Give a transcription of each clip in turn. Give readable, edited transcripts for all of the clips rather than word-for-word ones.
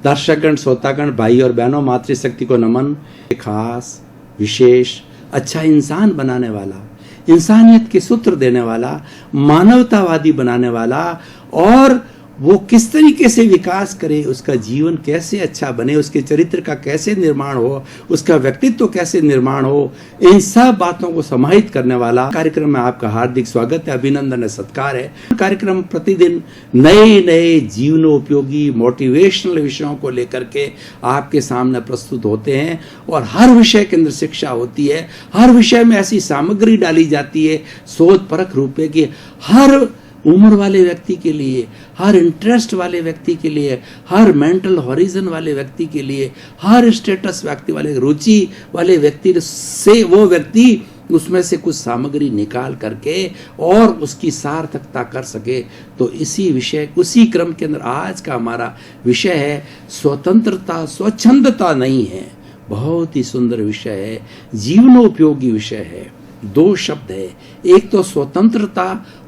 दर्शकगण, श्रोतागण, भाई और बहनों, मातृशक्ति को नमन। खास, विशेष, अच्छा इंसान बनाने वाला, इंसानियत के सूत्र देने वाला, मानवतावादी बनाने वाला, और वो किस तरीके से विकास करे, उसका जीवन कैसे अच्छा बने, उसके चरित्र का कैसे निर्माण हो, उसका व्यक्तित्व कैसे निर्माण हो, इन सब बातों को समाहित करने वाला कार्यक्रम में आपका हार्दिक स्वागत है, अभिनंदन है, सत्कार है। कार्यक्रम प्रतिदिन नए नए जीवनोपयोगी मोटिवेशनल विषयों को लेकर के आपके सामने प्रस्तुत होते हैं, और हर विषय के अंदर शिक्षा होती है, हर विषय में ऐसी सामग्री डाली जाती है शोध परख रूप में कि हर उम्र वाले व्यक्ति के लिए, हर इंटरेस्ट वाले व्यक्ति के लिए, हर मेंटल हॉरिजन वाले व्यक्ति के लिए, हर स्टेटस व्यक्ति वाले, रुचि वाले व्यक्ति से वो व्यक्ति उसमें से कुछ सामग्री निकाल करके और उसकी सार्थकता कर सके। तो उसी क्रम के अंदर आज का हमारा विषय है स्वतंत्रता। स्वच्छंदता नहीं है, बहुत ही सुंदर विषय है, जीवनोपयोगी विषय है। दो शब्द है, एक तो स्वतंत्रता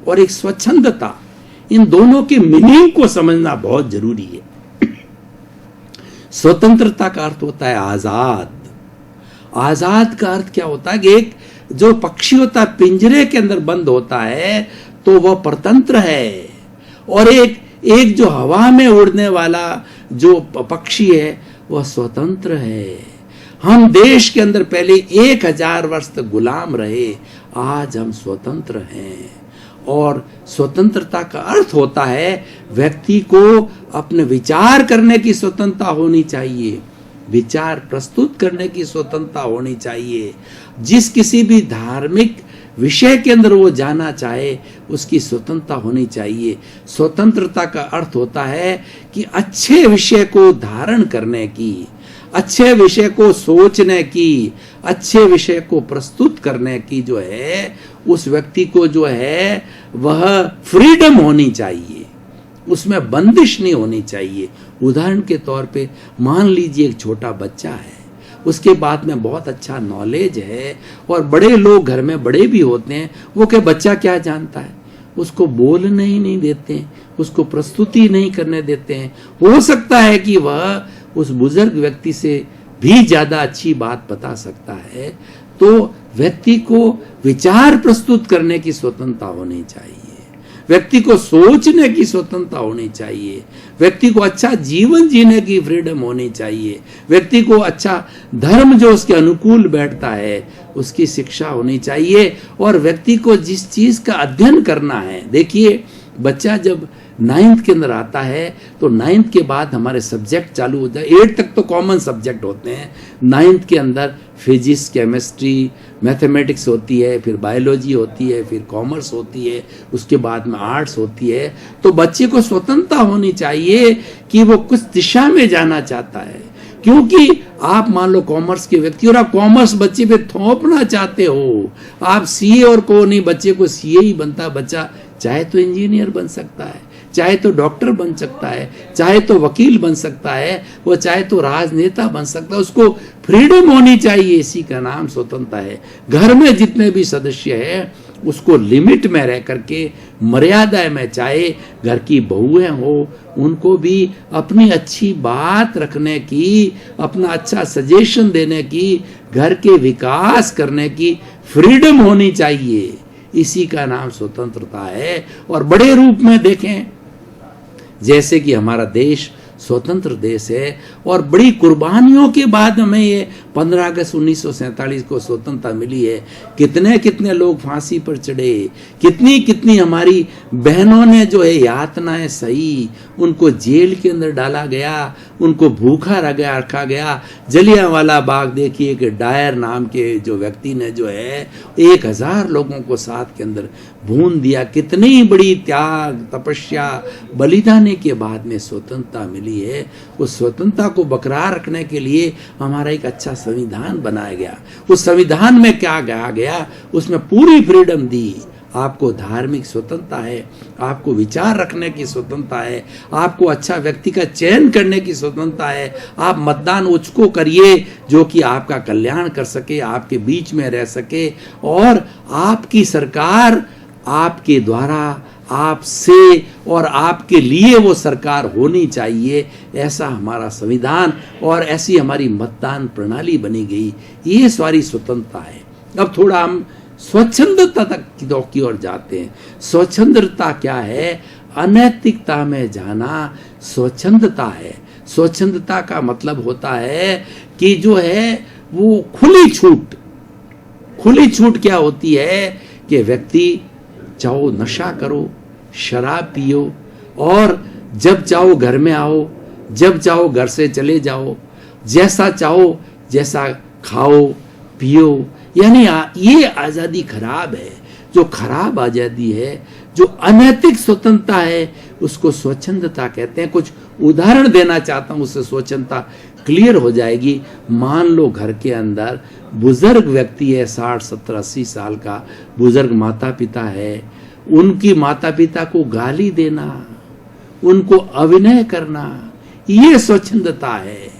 और एक स्वच्छंदता। इन दोनों के मीनिंग को समझना बहुत जरूरी है। स्वतंत्रता का अर्थ होता है आजाद। आजाद का अर्थ क्या होता है कि एक जो पक्षी होता है पिंजरे के अंदर बंद होता है तो वह परतंत्र है, और एक जो हवा में उड़ने वाला जो पक्षी है वह स्वतंत्र है। हम देश के अंदर पहले 1000 वर्ष तक गुलाम रहे, आज हम स्वतंत्र हैं। और स्वतंत्रता का अर्थ होता है व्यक्ति को अपने विचार करने की स्वतंत्रता होनी चाहिए, विचार प्रस्तुत करने की स्वतंत्रता होनी चाहिए। जिस किसी भी धार्मिक विषय के अंदर वो जाना चाहे उसकी स्वतंत्रता होनी चाहिए। स्वतंत्रता का अर्थ होता है कि अच्छे विषय को धारण करने की, अच्छे विषय को सोचने की, अच्छे विषय को प्रस्तुत करने की जो है उस व्यक्ति को जो है वह फ्रीडम होनी चाहिए, उसमें बंदिश नहीं होनी चाहिए। उदाहरण के तौर पे मान लीजिए एक छोटा बच्चा है, उसके बाद में बहुत अच्छा नॉलेज है और बड़े लोग घर में बड़े भी होते हैं, वो क्या बच्चा क्या जानता है, उसको बोलने ही नहीं देते हैं, उसको प्रस्तुति नहीं करने देते हैं। हो सकता है कि वह उस बुजुर्ग व्यक्ति से भी ज्यादा अच्छी बात बता सकता है। तो व्यक्ति को विचार प्रस्तुत करने की स्वतंत्रता होनी चाहिए, व्यक्ति को सोचने की स्वतंत्रता होनी चाहिए, व्यक्ति को अच्छा जीवन जीने की फ्रीडम होनी चाहिए, व्यक्ति को अच्छा धर्म जो उसके अनुकूल बैठता है उसकी शिक्षा होनी चाहिए, और व्यक्ति को जिस चीज का अध्ययन करना है। देखिए बच्चा जब 9th के अंदर आता है तो 9th के बाद हमारे सब्जेक्ट चालू हो जाए। 8 तक तो कॉमन सब्जेक्ट होते हैं, 9th के अंदर फिजिक्स, केमिस्ट्री, मैथमेटिक्स होती है, फिर बायोलॉजी होती है, फिर कॉमर्स होती है, उसके बाद में आर्ट्स होती है। तो बच्चे को स्वतंत्रता होनी चाहिए कि वो कुछ दिशा में जाना चाहता है। क्योंकि आप मान लो कॉमर्स के व्यक्ति और आप कॉमर्स बच्चे पे थोपना चाहते हो, आप सीए और को नहीं, बच्चे को सीए ही बनता। बच्चा चाहे तो इंजीनियर बन सकता है, चाहे तो डॉक्टर बन सकता है, चाहे तो वकील बन सकता है, वो चाहे तो राजनेता बन सकता है। उसको फ्रीडम होनी चाहिए, इसी का नाम स्वतंत्रता है। घर में जितने भी सदस्य हैं उसको लिमिट में रह करके, मर्यादा में, चाहे घर की बहुएं हो उनको भी अपनी अच्छी बात रखने की, अपना अच्छा सजेशन देने की, घर के विकास करने की फ्रीडम होनी चाहिए। इसी का नाम स्वतंत्रता है। और बड़े रूप में देखें, जैसे कि हमारा देश स्वतंत्र देश है और बड़ी कुर्बानियों के बाद हमें ये 15 अगस्त 1947 को स्वतंत्रता मिली है। कितने कितने लोग फांसी पर चढ़े, कितनी कितनी हमारी बहनों ने जो है यातनाएं सही, उनको जेल के अंदर डाला गया, उनको भूखा रखा गया। जलियांवाला बाग देखिए कि डायर नाम के जो व्यक्ति ने जो है 1000 लोगों को साथ के अंदर भून दिया। कितनी बड़ी त्याग, तपस्या, बलिदान के बाद में स्वतंत्रता मिली है। उस स्वतंत्रता को बरकरार रखने के लिए हमारा एक अच्छा संविधान बनाया गया। उस संविधान में क्या कहा गया, उसमें पूरी फ्रीडम दी। आपको धार्मिक स्वतंत्रता है, आपको विचार रखने की स्वतंत्रता है, आपको अच्छा व्यक्ति का चयन करने की स्वतंत्रता है। आप मतदान उसको करिए जो कि आपका कल्याण कर सके, आपके बीच में रह सके, और आपकी सरकार आपके द्वारा आपसे और आपके लिए वो सरकार होनी चाहिए, ऐसा हमारा संविधान और ऐसी हमारी मतदान प्रणाली बनी गई। ये सारी स्वतंत्रता है। अब थोड़ा हम स्वच्छंदता तक की ओर जाते हैं। स्वच्छंदता क्या है? अनैतिकता में जाना स्वच्छंदता है। स्वच्छंदता का मतलब होता है कि जो है वो खुली छूट। खुली छूट क्या होती है कि व्यक्ति चाहो नशा करो, शराब पियो, और जब चाहो घर में आओ, जब चाहो घर से चले जाओ, जैसा चाहो जैसा खाओ पियो। यानी ये आजादी खराब है। जो खराब आजादी है, जो अनैतिक स्वतंत्रता है, उसको स्वच्छंदता कहते हैं। कुछ उदाहरण देना चाहता हूं, उससे स्वच्छंदता क्लियर हो जाएगी। मान लो घर के अंदर बुजुर्ग व्यक्ति है, 60, 70, 80 साल का बुजुर्ग माता पिता है, उनकी माता पिता को गाली देना, उनको अभिनय करना, ये स्वच्छंदता है।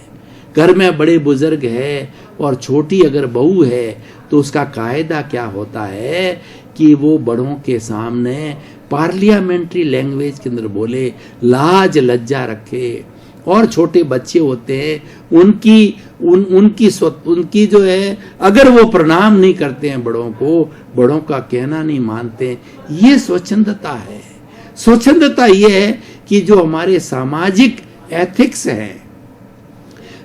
घर में बड़े बुजुर्ग है और छोटी अगर बहू है तो उसका कायदा क्या होता है कि वो बड़ों के सामने पार्लियामेंट्री लैंग्वेज के अंदर बोले, लाज लज्जा रखे। और छोटे बच्चे होते हैं, उनकी जो है, अगर वो प्रणाम नहीं करते हैं बड़ों को, बड़ों का कहना नहीं मानते, ये स्वच्छंदता है। स्वच्छंदता ये है कि जो हमारे सामाजिक एथिक्स हैं,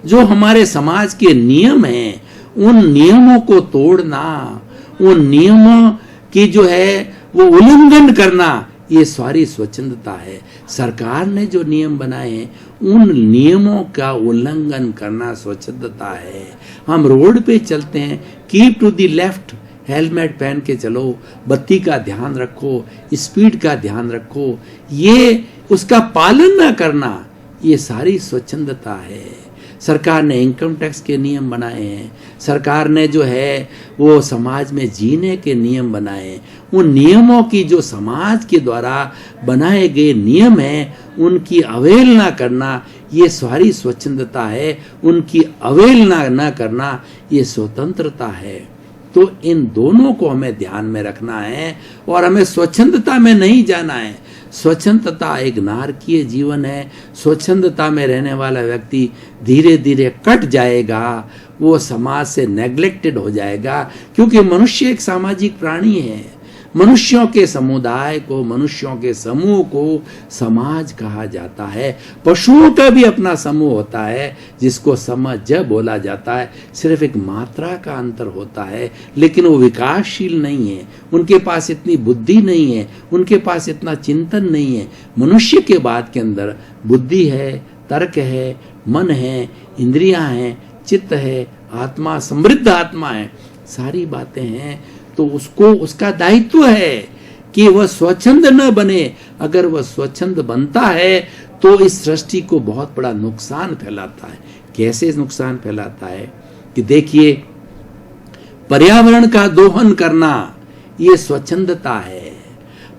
जो हमारे समाज के नियम हैं, उन नियमों को तोड़ना, उन नियमों की जो है वो उल्लंघन करना, ये सारी स्वच्छंदता है। सरकार ने जो नियम बनाए हैं, उन नियमों का उल्लंघन करना स्वच्छंदता है। हम रोड पे चलते हैं, keep to the left, helmet पहन के चलो, बत्ती का ध्यान रखो, स्पीड का ध्यान रखो, ये उसका पालन न करना, ये सारी स्वच्छंदता है। सरकार ने इनकम टैक्स के नियम बनाए हैं, सरकार ने जो है वो समाज में जीने के नियम बनाए हैं। उन नियमों की, जो समाज के द्वारा बनाए गए नियम हैं, उनकी अवहेलना करना, ये सारी स्वच्छंदता है। उनकी अवहेलना न करना, ये स्वतंत्रता है। तो इन दोनों को हमें ध्यान में रखना है और हमें स्वच्छंदता में नहीं जाना है। स्वच्छंदता एक नारकीय जीवन है। स्वच्छंदता में रहने वाला व्यक्ति धीरे धीरे कट जाएगा, वो समाज से नेग्लेक्टेड हो जाएगा, क्योंकि मनुष्य एक सामाजिक प्राणी है। मनुष्यों के समुदाय को, मनुष्यों के समूह को समाज कहा जाता है। पशुओं का भी अपना समूह होता है जिसको समझ बोला जाता है। सिर्फ एक मात्रा का अंतर होता है, लेकिन वो विकासशील नहीं है, उनके पास इतनी बुद्धि नहीं है, उनके पास इतना चिंतन नहीं है। मनुष्य के बाद के अंदर बुद्धि है, तर्क है, मन है, इंद्रियां हैं, चित्त है, आत्मा, समृद्ध आत्मा है, सारी बातें हैं। तो उसको, उसका दायित्व है कि वह स्वच्छंद न बने। अगर वह स्वच्छंद बनता है तो इस सृष्टि को बहुत बड़ा नुकसान फैलाता है। कैसे नुकसान फैलाता है कि देखिए, पर्यावरण का दोहन करना, ये स्वच्छंदता है।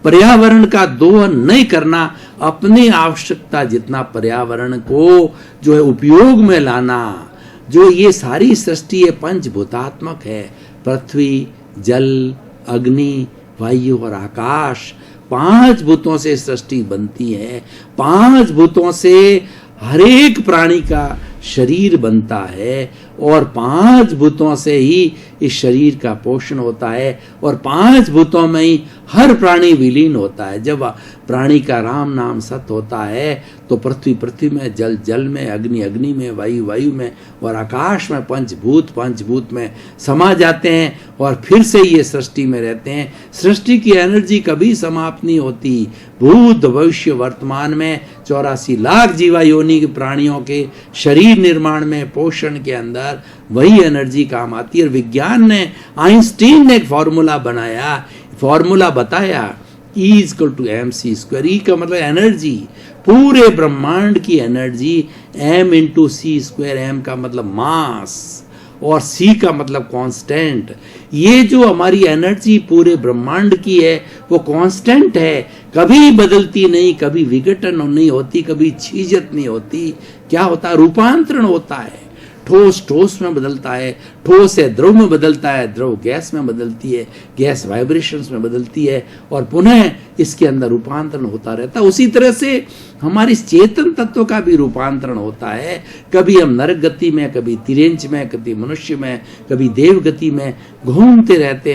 पर्यावरण का दोहन नहीं करना, अपनी आवश्यकता जितना पर्यावरण को जो है उपयोग में लाना। जो ये सारी सृष्टि है पंचभूतात्मक है, पृथ्वी, जल, अग्नि, वायु और आकाश, 5 भूतों से सृष्टि बनती है। 5 भूतों से हर एक प्राणी का शरीर बनता है और 5 भूतों से ही इस शरीर का पोषण होता है और 5 भूतों में ही हर प्राणी विलीन होता है। जब प्राणी का राम नाम सत्य होता है तो पृथ्वी पृथ्वी में, जल जल में, अग्नि अग्नि में, वायु वायु में और आकाश में, पंचभूत में समा जाते हैं और फिर से ये सृष्टि में रहते हैं। सृष्टि की एनर्जी कभी समाप्त नहीं होती। भूत भविष्य वर्तमान में 84 लाख जीवा योनि के प्राणियों के शरीर निर्माण में, पोषण के अंदर वही एनर्जी काम आती है। और विज्ञान ने, आइंस्टीन ने एक फॉर्मूला बनाया, फॉर्मूला बताया, E=mc²। ई का मतलब एनर्जी, पूरे ब्रह्मांड की एनर्जी m×c²। m का मतलब मास और c का मतलब कांस्टेंट। ये जो हमारी एनर्जी पूरे ब्रह्मांड की है वो कांस्टेंट है, कभी बदलती नहीं, कभी विघटन नहीं होती, कभी छीजत नहीं होती। क्या होता है? रूपांतरण होता है। ठोस ठोस में बदलता है, ठोस है द्रव में बदलता है, द्रव गैस में बदलती है, गैस वाइब्रेशंस में बदलती है और पुनः इसके अंदर रूपांतरण होता रहता है। उसी तरह से हमारी चेतन तत्व का भी रूपांतरण होता है। कभी हम नरक गति में, कभी तिरेंच में, कभी मनुष्य में, कभी देव गति में घूमते रहते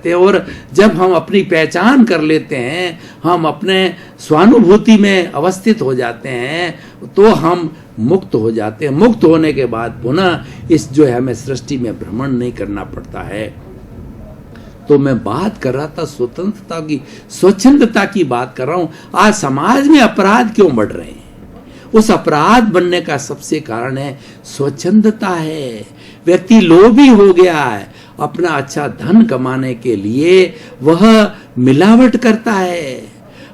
हैं और जब हम अपनी पहचान कर लेते हैं, हम अपने स्वानुभूति में अवस्थित हो जाते हैं, तो हम मुक्त हो जाते हैं। मुक्त होने के बाद पुनः इस जो है हमें सृष्टि में भ्रमण नहीं करना पड़ता है। तो मैं बात कर रहा था स्वतंत्रता की, स्वच्छंदता की बात कर रहा हूं। आज समाज में अपराध क्यों बढ़ रहे हैं? उस अपराध बनने का सबसे कारण है स्वच्छंदता है। व्यक्ति लोभी हो गया है, अपना अच्छा धन कमाने के लिए वह मिलावट करता है,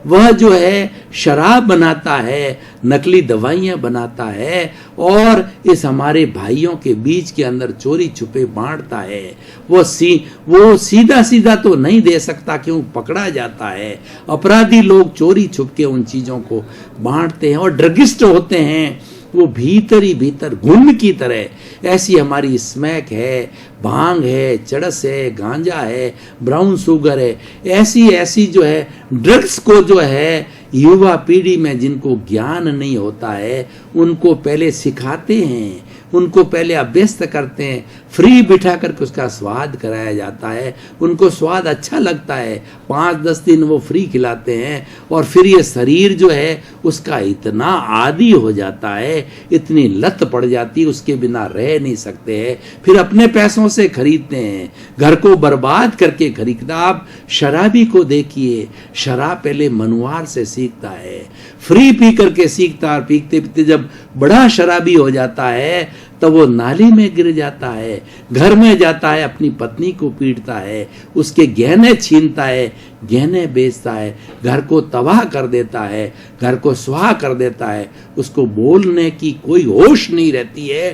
वह जो है शराब बनाता है, नकली दवाइयां बनाता है और इस हमारे भाइयों के बीच के अंदर चोरी छुपे बांटता है। वो सीधा सीधा तो नहीं दे सकता, क्यों पकड़ा जाता है। अपराधी लोग चोरी छुप के उन चीजों को बांटते हैं और ड्रगिस्ट होते हैं वो भीतर ही भीतर घुन की तरह। ऐसी हमारी स्मैक है, भांग है, चरस है, गांजा है, ब्राउन शुगर है, ऐसी जो है ड्रग्स को जो है युवा पीढ़ी में जिनको ज्ञान नहीं होता है उनको पहले सिखाते हैं, उनको पहले अभ्यस्त करते हैं, फ्री बिठा करके उसका स्वाद कराया जाता है। उनको स्वाद अच्छा लगता है, 5-10 दिन वो फ्री खिलाते हैं और फिर ये शरीर जो है उसका इतना आदी हो जाता है, इतनी लत पड़ जाती है, उसके बिना रह नहीं सकते हैं। फिर अपने पैसों से खरीदते हैं, घर को बर्बाद करके खरीदता। आप शराबी को देखिए, शराब पहले मनुआर से सीखता है, फ्री पी करके सीखता है, पीते पीते जब बड़ा शराबी हो जाता है तब वो नाली में गिर जाता है, घर में जाता है, अपनी पत्नी को पीटता है, उसके गहने छीनता है, गहने बेचता है, घर को तबाह कर देता है, घर को स्वाह कर देता है। उसको बोलने की कोई होश नहीं रहती है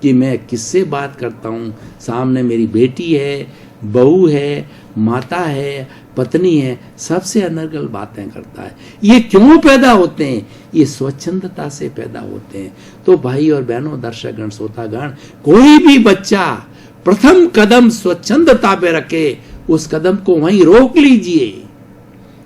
कि मैं किससे बात करता हूँ। सामने मेरी बेटी है, बहू है, माता है, पत्नी है, सबसे अनर्गल बातें करता है। ये क्यों पैदा होते हैं? ये स्वच्छंदता से पैदा होते हैं। तो भाई और बहनों, दर्शकगण, श्रोतागण, कोई भी बच्चा प्रथम कदम स्वच्छंदता पे रखे, उस कदम को वहीं रोक लीजिए।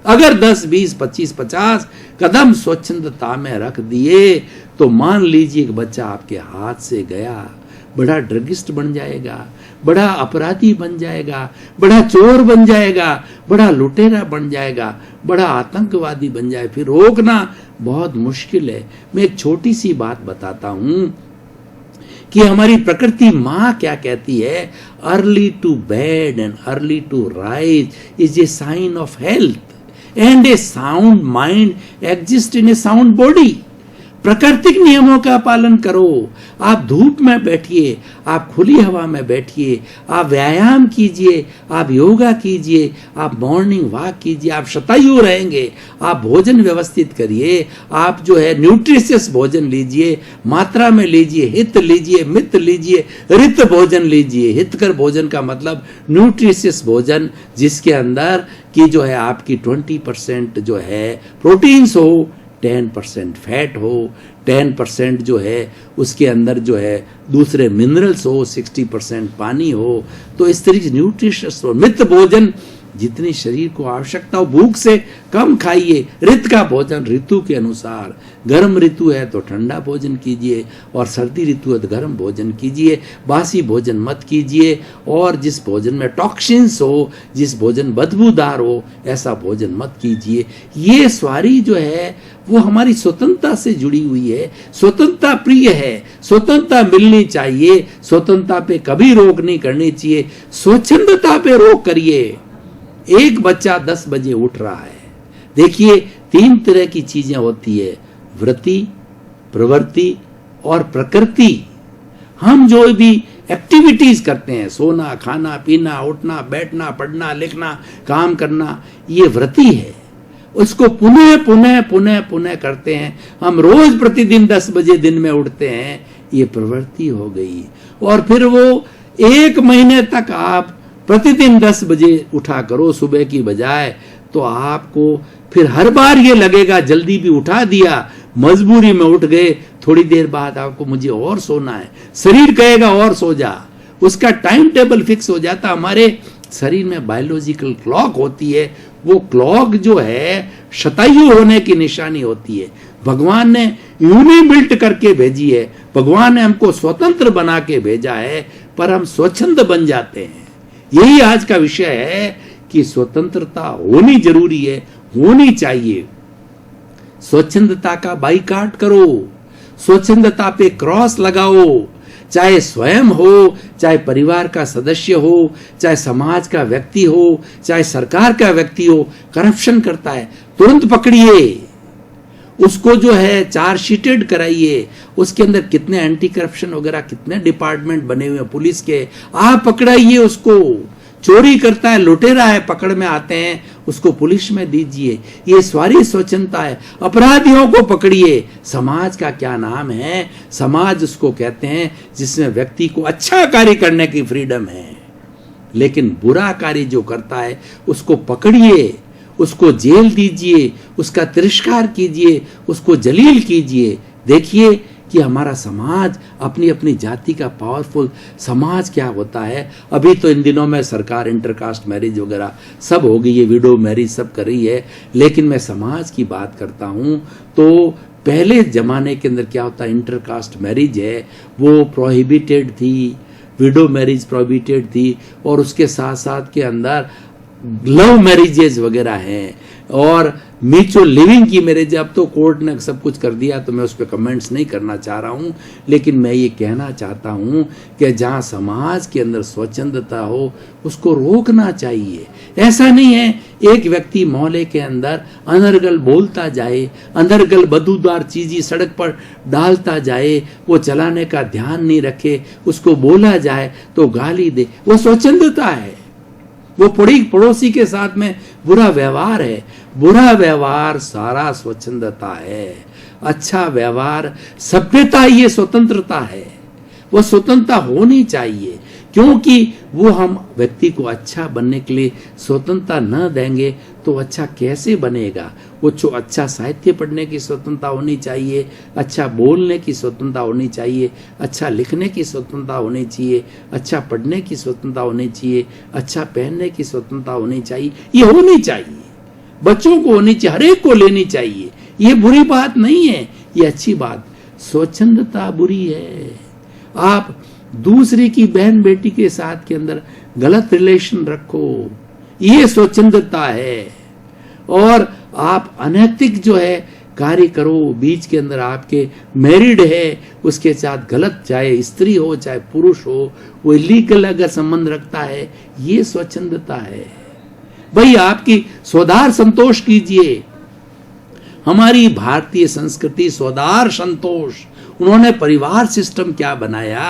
अगर 10, 20, 25, 50 कदम स्वच्छंदता में रख दिए तो मान लीजिए कि बच्चा आपके हाथ से गया, बड़ा ड्रगिस्ट बन जाएगा, बड़ा अपराधी बन जाएगा, बड़ा चोर बन जाएगा, बड़ा लुटेरा बन जाएगा, बड़ा आतंकवादी बन जाए। फिर रोकना बहुत मुश्किल है। मैं एक छोटी सी बात बताता हूं कि हमारी प्रकृति माँ क्या कहती है, early to bed and early to rise is a sign of health and a sound mind exist in a sound body. प्राकृतिक नियमों का पालन करो। आप धूप में बैठिए, आप खुली हवा में बैठिए, आप व्यायाम कीजिए, आप योगा कीजिए, आप मॉर्निंग वॉक कीजिए, आप शतायु रहेंगे। आप भोजन व्यवस्थित करिए, आप जो है न्यूट्रिशियस भोजन लीजिए, मात्रा में लीजिए, हित लीजिए, मित लीजिए, रित भोजन लीजिए। हितकर भोजन का मतलब न्यूट्रिशियस भोजन, जिसके अंदर की जो है आपकी 20% जो है प्रोटीन्स हो, 10% फैट हो, 10% जो है उसके अंदर जो है दूसरे मिनरल्स हो, 60% पानी हो। तो इस तरीके से न्यूट्रिशियस हो। मित भोजन जितनी शरीर को आवश्यकता हो, भूख से कम खाइए। ऋत का भोजन ऋतु के अनुसार, गर्म ऋतु है तो ठंडा भोजन कीजिए और सर्दी ऋतु है तो गर्म भोजन कीजिए। बासी भोजन मत कीजिए और जिस भोजन में टॉक्सिन्स हो, जिस भोजन बदबूदार हो, ऐसा भोजन मत कीजिए। ये सारी जो है वो हमारी स्वतंत्रता से जुड़ी हुई है। स्वतंत्रता प्रिय है, स्वतंत्रता मिलनी चाहिए, स्वतंत्रता पे कभी रोक नहीं करनी चाहिए। स्वच्छंदता पे रोक करिए। एक बच्चा 10 बजे उठ रहा है, देखिए 3 तरह की चीजें होती है, वृत्ति, प्रवृत्ति और प्रकृति। हम जो भी एक्टिविटीज करते हैं, सोना, खाना, पीना, उठना, बैठना, पढ़ना, लिखना, काम करना, ये वृत्ति है। उसको पुनः पुनः पुनः पुनः करते हैं। हम रोज प्रतिदिन 10 बजे दिन में उठते हैं, ये प्रवृत्ति हो गई। और फिर वो 1 महीने तक आप प्रतिदिन 10 बजे उठा करो सुबह की बजाय, तो आपको फिर हर बार ये लगेगा जल्दी भी उठा दिया, मजबूरी में उठ गए, थोड़ी देर बाद आपको मुझे और सोना है, शरीर कहेगा और सो जा, उसका टाइम टेबल फिक्स हो जाता। हमारे शरीर में बायोलॉजिकल क्लॉक होती है, वो क्लॉक जो है शतायु होने की निशानी होती है। भगवान ने यूनी बिल्ट करके भेजी है, भगवान ने हमको स्वतंत्र बना के भेजा है, पर हम स्वच्छंद बन जाते हैं। यही आज का विषय है कि स्वतंत्रता होनी जरूरी है, होनी चाहिए। स्वच्छंदता का बाइकाट करो, स्वच्छंदता पे क्रॉस लगाओ, चाहे स्वयं हो, चाहे परिवार का सदस्य हो, चाहे समाज का व्यक्ति हो, चाहे सरकार का व्यक्ति हो। करप्शन करता है तुरंत पकड़िए, उसको जो है चार्जशीटेड कराइए। उसके अंदर कितने एंटी करप्शन वगैरह कितने डिपार्टमेंट बने हुए हैं पुलिस के, आप पकड़ाइए उसको। चोरी करता है, लुटेरा है, पकड़ में आते हैं, उसको पुलिस में दीजिए। ये सारी स्वच्छंदता है। अपराधियों को पकड़िए। समाज का क्या नाम है? समाज उसको कहते हैं जिसमें व्यक्ति को अच्छा कार्य करने की फ्रीडम है, लेकिन बुरा कार्य जो करता है उसको पकड़िए, उसको जेल दीजिए, उसका तिरस्कार कीजिए, उसको जलील कीजिए। देखिए कि हमारा समाज अपनी अपनी जाति का पावरफुल समाज क्या होता है। अभी तो इन दिनों में सरकार इंटरकास्ट मैरिज वगैरह सब हो गई है, विडो मैरिज सब कर रही है, लेकिन मैं समाज की बात करता हूं तो पहले जमाने के अंदर क्या होता है, इंटरकास्ट मैरिज है वो प्रोहिबिटेड थी, विडो मैरिज प्रोहिबिटेड थी, और उसके साथ साथ के अंदर लव मैरिजेज वगैरह हैं और म्यूचुअल लिविंग की मैरिज। अब तो कोर्ट ने सब कुछ कर दिया, तो मैं उस पर कमेंट्स नहीं करना चाह रहा हूं, लेकिन मैं ये कहना चाहता हूं कि जहां समाज के अंदर स्वच्छंदता हो उसको रोकना चाहिए। ऐसा नहीं है एक व्यक्ति मोहल्ले के अंदर अनर्गल बोलता जाए, अनर्गल बदबूदार चीजें सड़क पर डालता जाए, वो चलाने का ध्यान नहीं रखे, उसको बोला जाए तो गाली दे, वो स्वच्छंदता है। वो पड़ोसी के साथ में बुरा व्यवहार है। बुरा व्यवहार सारा स्वच्छंदता है। अच्छा व्यवहार सभ्यता, ये स्वतंत्रता है। वो स्वतंत्रता होनी चाहिए, क्योंकि वो हम व्यक्ति को अच्छा बनने के लिए स्वतंत्रता न देंगे तो अच्छा कैसे बनेगा। वो अच्छा साहित्य पढ़ने की स्वतंत्रता होनी चाहिए, अच्छा बोलने की स्वतंत्रता होनी चाहिए, अच्छा लिखने की स्वतंत्रता होनी चाहिए, अच्छा पढ़ने की स्वतंत्रता होनी चाहिए, अच्छा पहनने की स्वतंत्रता होनी चाहिए। ये होनी चाहिए, बच्चों को होनी चाहिए, हर एक को लेनी चाहिए। ये बुरी बात नहीं है, ये अच्छी बात। स्वच्छंदता बुरी है। आप दूसरे की बहन बेटी के साथ के अंदर गलत रिलेशन रखो, ये स्वच्छंदता है। और आप अनैतिक जो है कार्य करो, बीच के अंदर आपके मैरिड है उसके साथ गलत, चाहे स्त्री हो चाहे पुरुष हो, वो इलीगल अगर संबंध रखता है, ये स्वच्छंदता है। भाई आपकी स्वधार संतोष कीजिए। हमारी भारतीय संस्कृति स्वधार संतोष, उन्होंने परिवार सिस्टम क्या बनाया।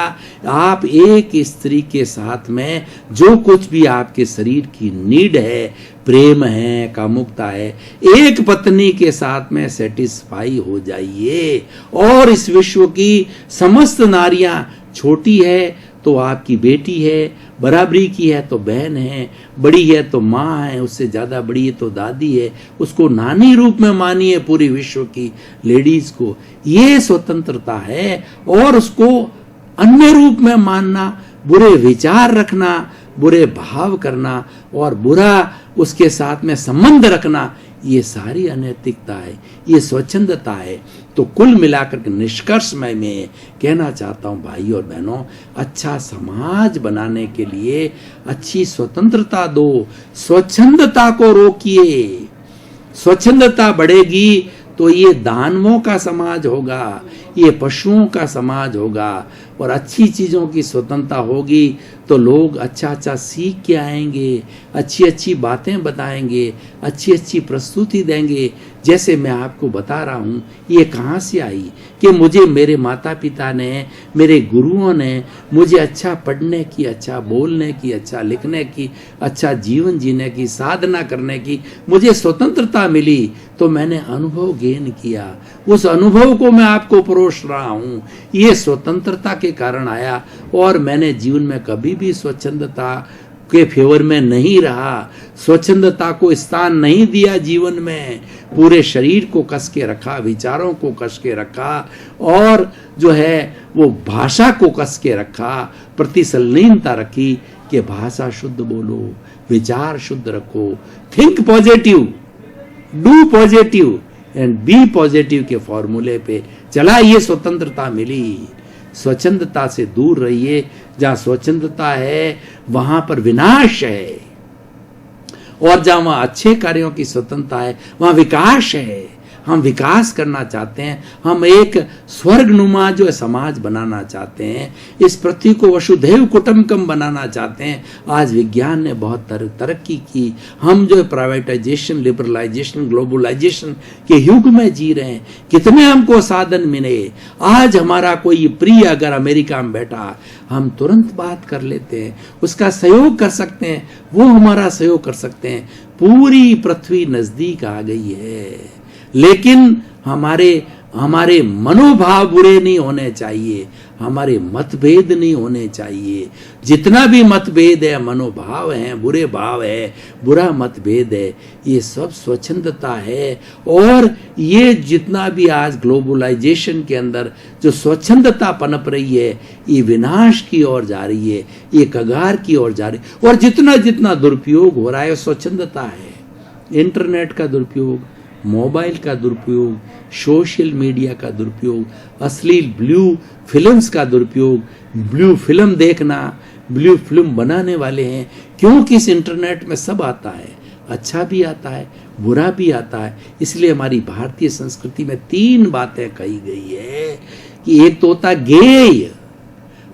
आप एक स्त्री के साथ में जो कुछ भी आपके शरीर की नीड है, प्रेम है, कामुकता है, एक पत्नी के साथ में सेटिस्फाई हो जाइए। और इस विश्व की समस्त नारियां, छोटी है तो आपकी बेटी है, बराबरी की है तो बहन है, बड़ी है तो माँ है, उससे ज्यादा बड़ी है तो दादी है, उसको नानी रूप में मानिए पूरी विश्व की लेडीज को। ये स्वतंत्रता है। और उसको अन्य रूप में मानना, बुरे विचार रखना, बुरे भाव करना और बुरा उसके साथ में संबंध रखना, ये सारी अनैतिकता है, ये स्वच्छंदता है। तो कुल मिलाकर निष्कर्ष मैं कहना चाहता हूं भाई और बहनों, अच्छा समाज बनाने के लिए अच्छी स्वतंत्रता दो, स्वच्छंदता को रोकिए। स्वच्छंदता बढ़ेगी तो ये दानवों का समाज होगा, ये पशुओं का समाज होगा। और अच्छी चीजों की स्वतंत्रता होगी तो लोग अच्छा अच्छा सीख के आएंगे, अच्छी अच्छी बातें बताएंगे, अच्छी अच्छी प्रस्तुति देंगे। जैसे मैं आपको बता रहा हूँ, ये कहाँ से आई कि मुझे मेरे माता पिता ने, मेरे गुरुओं ने मुझे अच्छा पढ़ने की, अच्छा बोलने की, अच्छा लिखने की, अच्छा जीवन जीने की, साधना करने की मुझे स्वतंत्रता मिली, तो मैंने अनुभव गेन किया। उस अनुभव को मैं आपको परोस रहा हूँ। ये स्वतंत्रता के कारण आया। और मैंने जीवन में कभी भी स्वच्छंदता के फेवर में नहीं रहा, स्वच्छंदता को स्थान नहीं दिया जीवन में। पूरे शरीर को कस के रखा, विचारों को कस के रखा, और जो है वो भाषा को कस के रखा, प्रतिसंलीनता रखी कि भाषा शुद्ध बोलो, विचार शुद्ध रखो, think positive, do positive and be positive के फॉर्मूले पे चला। ये स्वतंत्रता मिली। स्वच्छंदता से दूर रहिए। जहां स्वच्छंदता है वहां पर विनाश है, और जहां वहां अच्छे कार्यों की स्वतंत्रता है वहां विकास है। हम विकास करना चाहते हैं, हम एक स्वर्गनुमा जो है समाज बनाना चाहते हैं, इस पृथ्वी को वसुधैव कुटुंबकम बनाना चाहते हैं। आज विज्ञान ने बहुत तरक्की की। हम जो है प्राइवेटाइजेशन, लिबरलाइजेशन, ग्लोबलाइजेशन के युग में जी रहे हैं। कितने हमको साधन मिले। आज हमारा कोई प्रिय अगर अमेरिका में बैठा, हम तुरंत बात कर लेते हैं, उसका सहयोग कर सकते हैं, वो हमारा सहयोग कर सकते हैं। पूरी पृथ्वी नजदीक आ गई है। लेकिन हमारे मनोभाव बुरे नहीं होने चाहिए, हमारे मतभेद नहीं होने चाहिए। जितना भी मतभेद है, मनोभाव है, बुरे भाव है, बुरा मतभेद है, ये सब स्वच्छंदता है। और ये जितना भी आज ग्लोबलाइजेशन के अंदर जो स्वच्छंदता पनप रही है, ये विनाश की ओर जा रही है, ये कगार की ओर जा रही है। और जितना जितना दुरुपयोग हो रहा है स्वच्छंदता है। इंटरनेट का दुरुपयोग, मोबाइल का दुरुपयोग, सोशल मीडिया का दुरुपयोग, अश्लील ब्लू फिल्म्स का दुरुपयोग, ब्लू फिल्म देखना, ब्लू फिल्म बनाने वाले हैं। क्योंकि इस इंटरनेट में सब आता है, अच्छा भी आता है, बुरा भी आता है। इसलिए हमारी भारतीय संस्कृति में 3 बातें कही गई है कि एक तो होता ज्ञेय,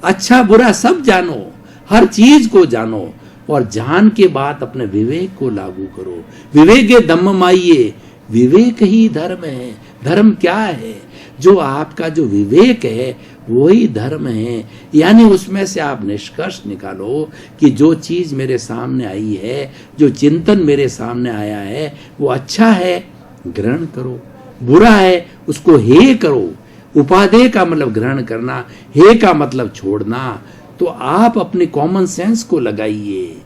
अच्छा बुरा सब जानो, हर चीज को जानो, और जान के बाद अपने विवेक को लागू करो। विवेक दम्म माइये, विवेक ही धर्म है। धर्म क्या है? जो आपका जो विवेक है वही धर्म है। यानी उसमें से आप निष्कर्ष निकालो कि जो चीज मेरे सामने आई है, जो चिंतन मेरे सामने आया है, वो अच्छा है, ग्रहण करो, बुरा है उसको हे करो। उपादेय का मतलब ग्रहण करना, हे का मतलब छोड़ना। तो आप अपने कॉमन सेंस को लगाइए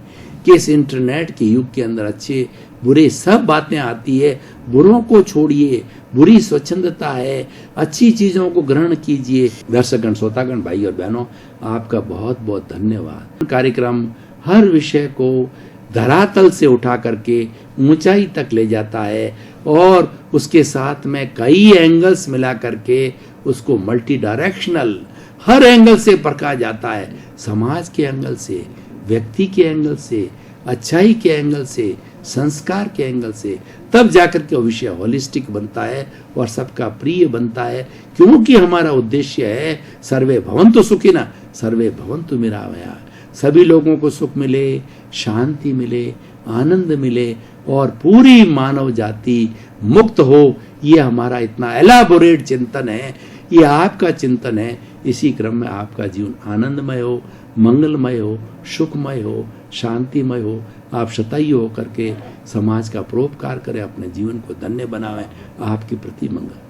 कि इस इंटरनेट के युग के अंदर अच्छे बुरे सब बातें आती है, बुरों को छोड़िए। बुरी स्वच्छंदता है, अच्छी चीजों को ग्रहण कीजिए। दर्शकगण, श्रोतागण, भाई और बहनों, आपका बहुत बहुत धन्यवाद। कार्यक्रम हर विषय को धरातल से उठा करके ऊंचाई तक ले जाता है, और उसके साथ में कई एंगल्स मिला करके उसको मल्टी डायरेक्शनल हर एंगल से परखा जाता है। समाज के एंगल से, व्यक्ति के एंगल से, अच्छाई के एंगल से, संस्कार के एंगल से, तब जाकर के विषय होलिस्टिक बनता है और सबका प्रिय बनता है। क्योंकि हमारा उद्देश्य है सर्वे भवन्तु सुखिनः, सर्वे भवन्तु निरामया। सभी लोगों को सुख मिले, शांति मिले, आनंद मिले, और पूरी मानव जाति मुक्त हो। ये हमारा इतना एलाबोरेट चिंतन है, ये आपका चिंतन है। इसी क्रम में आपका जीवन आनंदमय हो, मंगलमय हो, सुखमय हो, शांतिमय हो। आप शतायु होकर के समाज का परोपकार करें, अपने जीवन को धन्य बनावें। आपके प्रति मंगल।